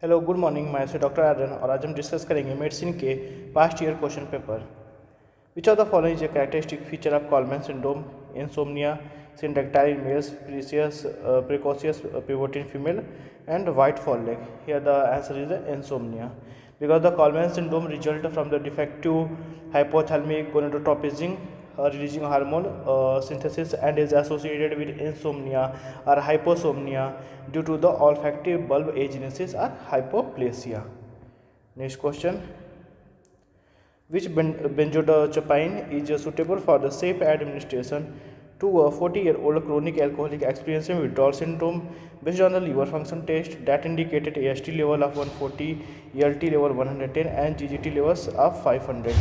Hello good morning मैं से doctor Aryan और आज हम डिस्कस करेंगे मेडिसिन के past year question paper. Which of the following is a characteristic feature of Coleman syndrome, insomnia, syndactyl in males, precocious pivot in female, and white fall leg? Here the answer is insomnia. Because the Kallmann syndrome results from the defective hypothalamic gonadotropin releasing hormone synthesis and is associated with insomnia or hyposomnia due to the olfactory bulb agenesis or hypoplasia. Next question. Which benzodiazepine is suitable for the safe administration to a 40-year-old chronic alcoholic experiencing withdrawal syndrome based on the liver function test that indicated AST level of 140, ELT level 110 and GGT levels of 500?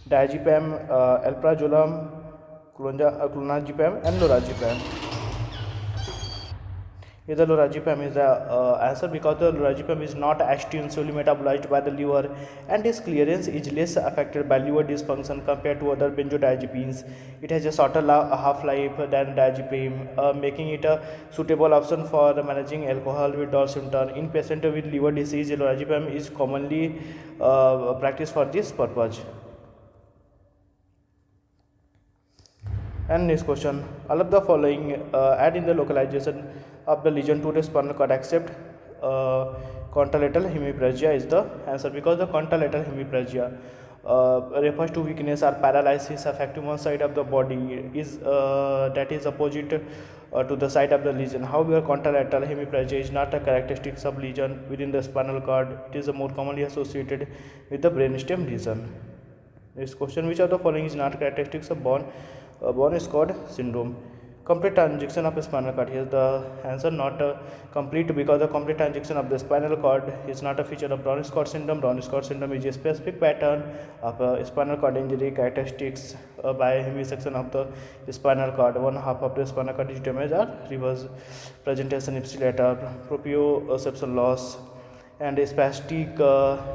Diazepam, alprazolam, clonazepam and lorazepam. Here the lorazepam is the answer because the lorazepam is not extensively metabolized by the liver and its clearance is less affected by liver dysfunction compared to other benzodiazepines. It has a shorter half-life than diazepam, making it a suitable option for managing alcohol withdrawal symptoms. In patients with liver disease, lorazepam is commonly practiced for this purpose. And next question. All of the following add in the localization of the lesion to the spinal cord except contralateral hemiplegia is the answer because the contralateral hemiplegia refers to weakness or paralysis affecting one side of the body is that is opposite to the side of the lesion. However, contralateral hemiplegia is not a characteristic sublesion within the spinal cord. It is more commonly associated with the brainstem lesion. Next question. Which of the following is not characteristics of bone cord syndrome? Complete transaction of the spinal cord. Here the answer not complete because the complete transaction of the spinal cord is not a feature of Brown cord syndrome. Brown cord syndrome is a specific pattern of spinal cord injury characteristics by hemisection of the spinal cord. One half of the spinal cord is damaged or reverse presentation ipsilateral proprioception loss and spastic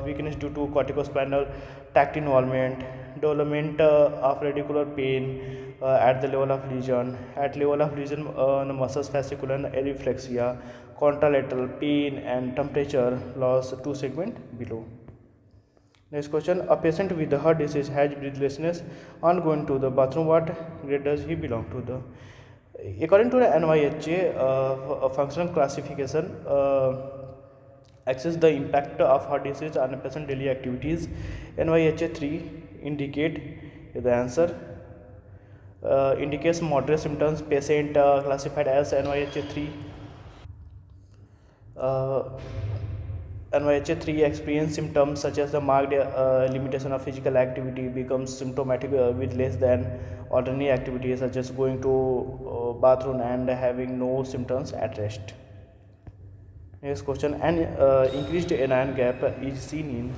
weakness due to corticospinal tract involvement, development of radicular pain at the level of lesion. At level of lesion, the muscles fascicular and areflexia, contralateral pain and temperature loss 2 segment below. Next question. A patient with heart disease has breathlessness on going to the bathroom. What grade does he belong to? According to the NYHA functional classification, assess the impact of heart disease on a patient daily activities. NYHA 3 indicate the answer indicates moderate symptoms. Patient classified as NYHA 3. NYHA 3 experience symptoms such as the marked limitation of physical activity, becomes symptomatic with less than ordinary activities such as going to bathroom and having no symptoms at rest. Next question. An increased anion gap is seen in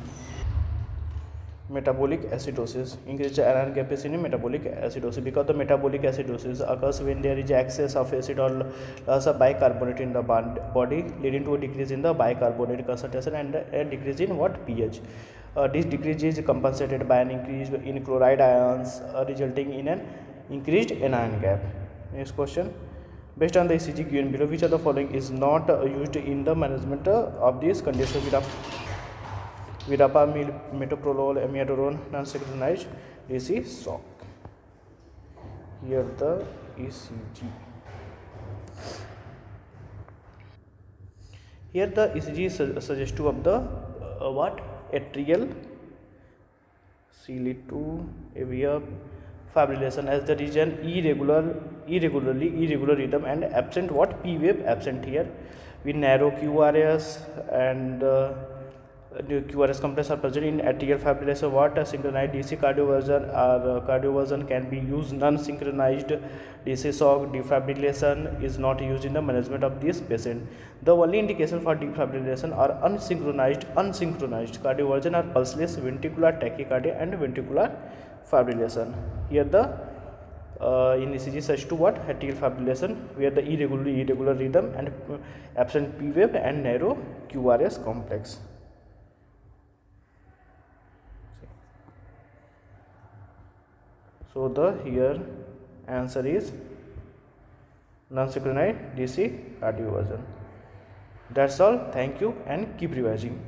metabolic acidosis. Increased anion gap is seen in metabolic acidosis because the metabolic acidosis occurs when there is excess of acid or loss of bicarbonate in the body, leading to a decrease in the bicarbonate concentration and a decrease in what pH. This decrease is compensated by an increase in chloride ions, resulting in an increased anion gap. Next question. Based on the ECG given below, which of the following is not used in the management of this condition? Vidapamil, metoprolol, amiodarone, non-synchronized DC shock. Here the ECG. Here the ECG is suggestive of the what? Atrial C2 AVF fibrillation as the region irregular rhythm and absent what P wave absent here with narrow QRS and QRS complex are present in atrial fibrillation. What a synchronized DC cardioversion or cardioversion can be used. Non-synchronized DC shock defibrillation is not used in the management of this patient. The only indication for defibrillation are unsynchronized cardioversion are pulseless ventricular tachycardia and ventricular fibrillation. Here the in ECG such to what atrial fibrillation where the irregular rhythm and absent P wave and narrow QRS complex. So the here answer is non-synchronized DC cardioversion. That's all. Thank you and keep revising.